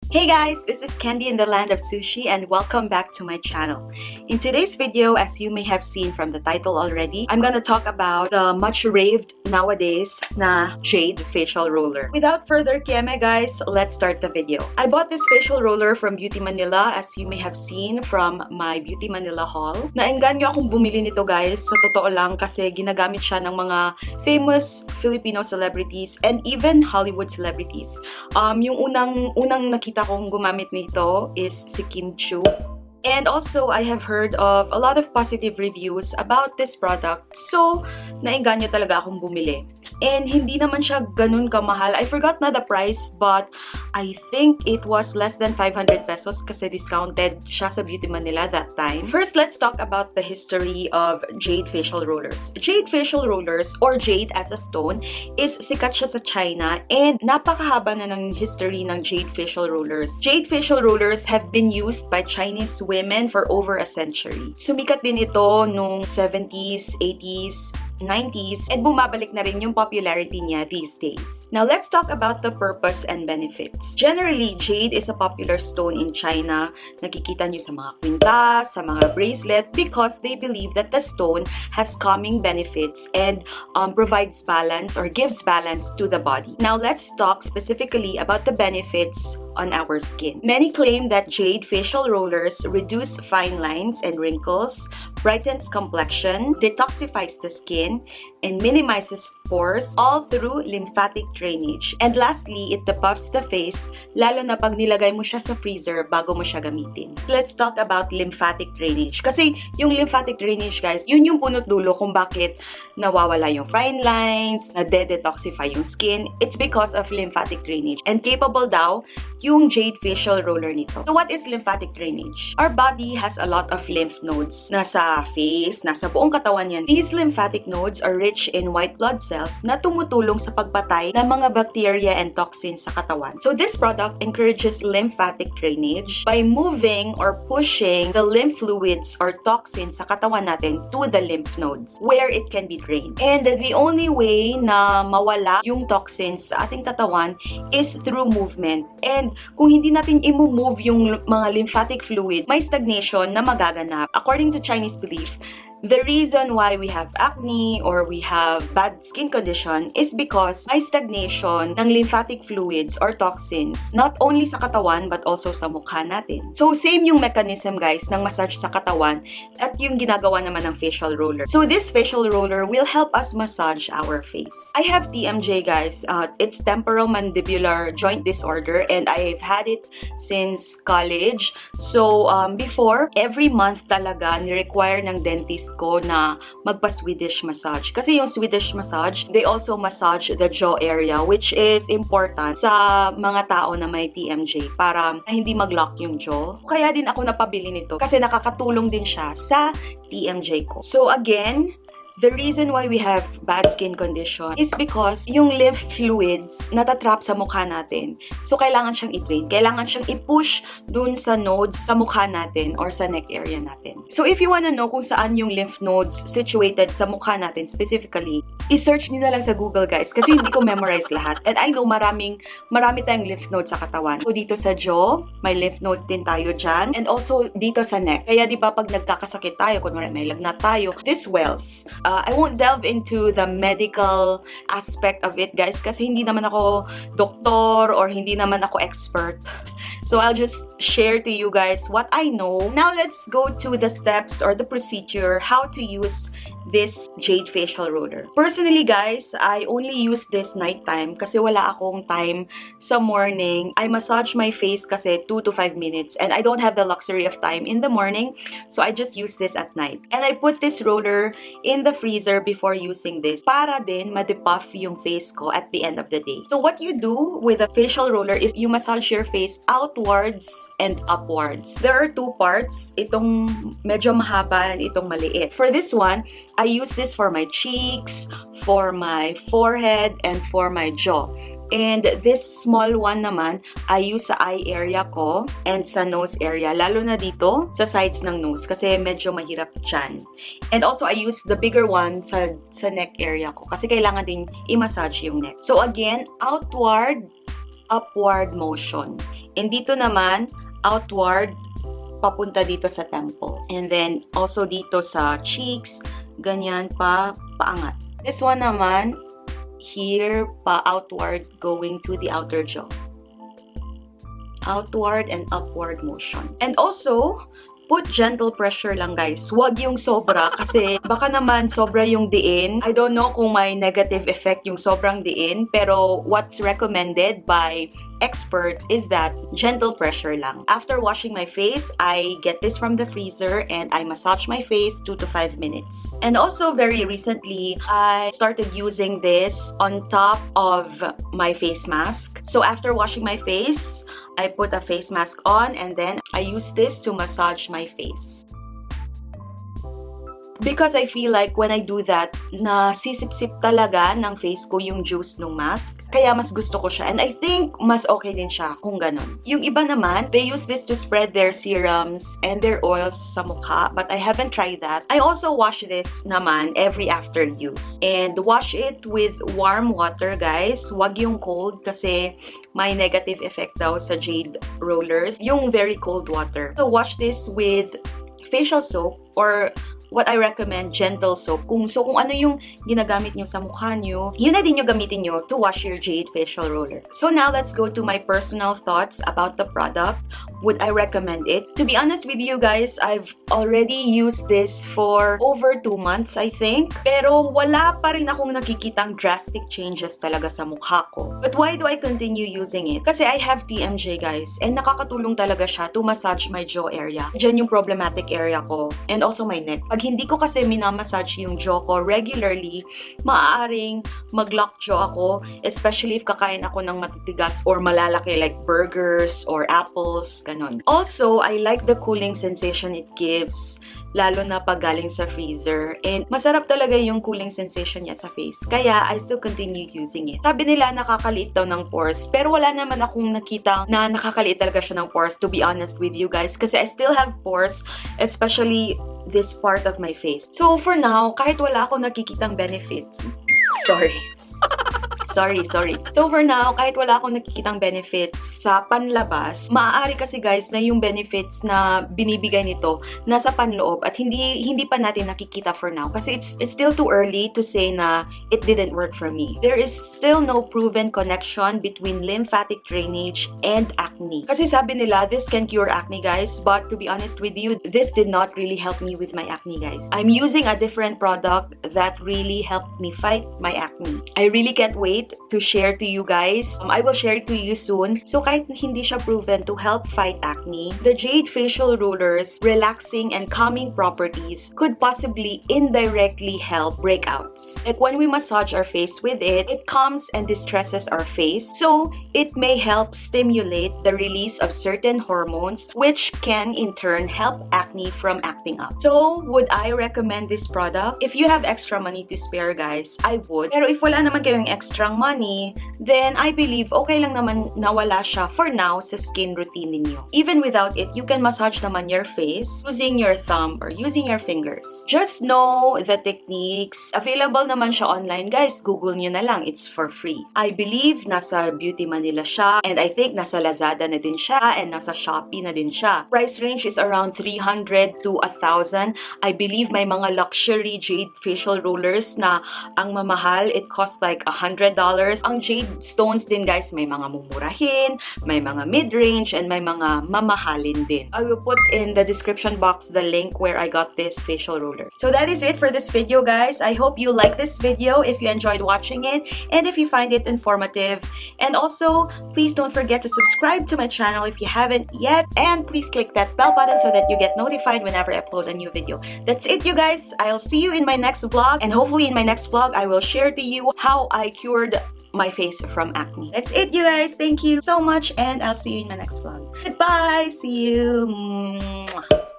Hey guys, this is Candy in the Land of Sushi and welcome back to my channel. In today's video, as you may have seen from the title already, I'm gonna talk about the much raved nowadays na Jade facial roller. Without further kieme guys, let's start the video. I bought this facial roller from Beauty Manila as you may have seen from my Beauty Manila haul. Naengganyo akong bumili nito guys, sa totoo lang kasi ginagamit siya ng mga famous Filipino celebrities and even Hollywood celebrities. Yung unang nakita kong gumamit nito is si Kim Chu. And also, I have heard of a lot of positive reviews about this product. So, naengganyo talaga akong bumili. And hindi naman siya ganun kamahal. I forgot na the price, but I think it was less than 500 pesos kasi discounted siya sa Beauty Manila that time. First, let's talk about the history of Jade facial rollers. Jade facial rollers, or Jade as a stone, is sikat siya sa China and napakahaba na ng history ng Jade facial rollers. Jade facial rollers have been used by Chinese women for over a century. Sumikat din ito nung 70s, 80s, 90s, and bumabalik na rin yung popularity niya these days. Now, let's talk about the purpose and benefits. Generally, jade is a popular stone in China. Nakikita nyo sa mga kwintas, sa mga bracelet, because they believe that the stone has calming benefits and provides balance or gives balance to the body. Now, let's talk specifically about the benefits on our skin. Many claim that jade facial rollers reduce fine lines and wrinkles, brightens complexion, detoxifies the skin, and minimizes pores, all through lymphatic drainage. And lastly, it depuffs the face, lalo na pag nilagay mo siya sa freezer bago mo siya gamitin. Let's talk about lymphatic drainage. Kasi yung lymphatic drainage, guys, yun yung punot dulo kung bakit nawawala yung fine lines, na-detoxify yung skin. It's because of lymphatic drainage. And capable daw yung jade facial roller nito. So what is lymphatic drainage? Our body has a lot of lymph nodes. Nasa face, nasa buong katawan yan. These lymphatic nodes are rich in white blood cells na tumutulong sa pagpatay ng mga bacteria and toxins sa katawan. So this product encourages lymphatic drainage by moving or pushing the lymph fluids or toxins sa katawan natin to the lymph nodes where it can be drained. And the only way na mawala yung toxins sa ating katawan is through movement. And kung hindi natin i-move yung mga lymphatic fluid, may stagnation na magaganap. According to Chinese belief, the reason why we have acne or we have bad skin condition is because may stagnation ng lymphatic fluids or toxins, not only sa katawan but also sa mukha natin. So, same yung mechanism guys ng massage sa katawan at yung ginagawa naman ng facial roller. So, this facial roller will help us massage our face. I have TMJ guys. It's temporal mandibular joint disorder and I've had it since college. So, before, every month talaga ni-require ng dentist ko na magpa-Swedish massage. Kasi yung Swedish massage, they also massage the jaw area, which is important sa mga tao na may TMJ para hindi mag-lock yung jaw. Kaya din ako napabili nito kasi nakakatulong din siya sa TMJ ko. So again, the reason why we have bad skin condition is because yung lymph fluids natatrap sa mukha natin. So, kailangan siyang i-drain. Kailangan siyang i-push dun sa nodes sa mukha natin or sa neck area natin. So, if you wanna know kung saan yung lymph nodes situated sa mukha natin specifically, i-search nyo na lang sa Google guys kasi hindi ko memorize lahat. And I know marami tayong lymph nodes sa katawan. So, dito sa jaw, may lymph nodes din tayo dyan. And also, dito sa neck. Kaya di ba pag nagkakasakit tayo, kunwari may lagnat tayo, this swells. I won't delve into the medical aspect of it, guys, kasi hindi naman ako doktor or hindi naman ako expert. So, I'll just share to you guys what I know. Now, let's go to the steps or the procedure, how to use this jade facial roller. Personally, guys, I only use this nighttime kasi wala akong time sa morning. I massage my face kasi 2 to 5 minutes and I don't have the luxury of time in the morning, so I just use this at night. And I put this roller in the freezer before using this para din ma-depuff yung face ko at the end of the day. So what you do with a facial roller is you massage your face outwards and upwards. There are two parts, itong medyo mahaba and itong maliit. For this one, I use this for my cheeks, for my forehead, and for my jaw. And this small one naman, I use sa eye area ko and sa nose area. Lalo na dito, sa sides ng nose kasi medyo mahirap dyan. And also, I use the bigger one sa neck area ko kasi kailangan din i-massage yung neck. So again, outward, upward motion. And dito naman, outward, papunta dito sa temple. And then, also dito sa cheeks, ganyan pa, paangat. This one naman, here, pa outward, going to the outer jaw. Outward and upward motion. And also, put gentle pressure lang guys. Huwag yung sobra kasi baka naman sobra yung diin. I don't know kung may negative effect yung sobrang diin, pero what's recommended by expert is that gentle pressure lang. After washing my face, I get this from the freezer and I massage my face 2 to 5 minutes. And also very recently, I started using this on top of my face mask. So after washing my face, I put a face mask on and then I use this to massage my face. Because I feel like when I do that, nasisip-sip talaga ng face ko yung juice ng mask. Kaya mas gusto ko siya. And I think mas okay din siya kung ganun. Yung iba naman, they use this to spread their serums and their oils sa mukha. But I haven't tried that. I also wash this naman every after use. And wash it with warm water, guys. Wag yung cold kasi may negative effect daw sa Jade rollers. Yung very cold water. So wash this with facial soap or what I recommend, gentle soap. Kung ano yung ginagamit nyo sa mukha nyo, yun na din yung gamitin nyo to wash your Jade facial roller. So now, let's go to my personal thoughts about the product. Would I recommend it? To be honest with you guys, I've already used this for over 2 months, I think. Pero wala pa rin akong nakikitang drastic changes talaga sa mukha ko. But why do I continue using it? Kasi I have TMJ, guys. And nakakatulong talaga siya to massage my jaw area. Diyan yung problematic area ko. And also my neck. Pag hindi ko kasi minamassage yung jaw ko regularly, maaaring mag-lockjaw ako, especially if kakain ako ng matitigas or malalaki like burgers or apples, ganon. Also, I like the cooling sensation it gives, lalo na pag galing sa freezer. And masarap talaga yung cooling sensation niya sa face. Kaya, I still continue using it. Sabi nila, nakakaliit daw ng pores, pero wala naman akong nakita na nakakaliit talaga siya ng pores, to be honest with you guys. Kasi I still have pores, especially this part of my face. So, for now, kahit wala akong nakikitang benefits, sorry. So, for now, kahit wala akong nakikitang benefits sa panlabas, maaari kasi guys na yung benefits na binibigay nito nasa panloob at hindi pa natin nakikita for now. Kasi it's still too early to say na it didn't work for me. There is still no proven connection between lymphatic drainage and acne. Kasi sabi nila, this can cure acne, guys. But to be honest with you, this did not really help me with my acne, guys. I'm using a different product that really helped me fight my acne. I really can't wait to share to you guys. I will share it to you soon. So kahit hindi siya proven to help fight acne, the Jade facial rollers relaxing and calming properties could possibly indirectly help breakouts. Like when we massage our face with it, it calms and distresses our face. So it may help stimulate the release of certain hormones, which can in turn help acne from acting up. So would I recommend this product? If you have extra money to spare, guys, I would. Pero if wala naman kayong extra money, then I believe okay lang naman na wala siya for now sa skin routine ninyo. Even without it, you can massage naman your face using your thumb or using your fingers. Just know the techniques. Available naman siya online, guys. Google nyo na lang. It's for free. I believe nasa Beauty Manila siya, and I think nasa Lazada na din siya, and nasa Shopee na din siya. Price range is around 300 to 1,000. I believe may mga luxury Jade facial rollers na ang mamahal, it costs like $100. Ang Jade stones din, guys, may mga mumurahin, may mga mid-range, and may mga mamahalin din. I will put in the description box the link where I got this facial roller. So that is it for this video, guys. I hope you like this video if you enjoyed watching it and if you find it informative. And also, please don't forget to subscribe to my channel if you haven't yet, and please click that bell button so that you get notified whenever I upload a new video. That's it, you guys. I'll see you in my next vlog, and hopefully in my next vlog, I will share to you how I cured my face from acne. That's it, you guys. Thank you so much, and I'll see you in my next vlog. Goodbye. See you. Mwah.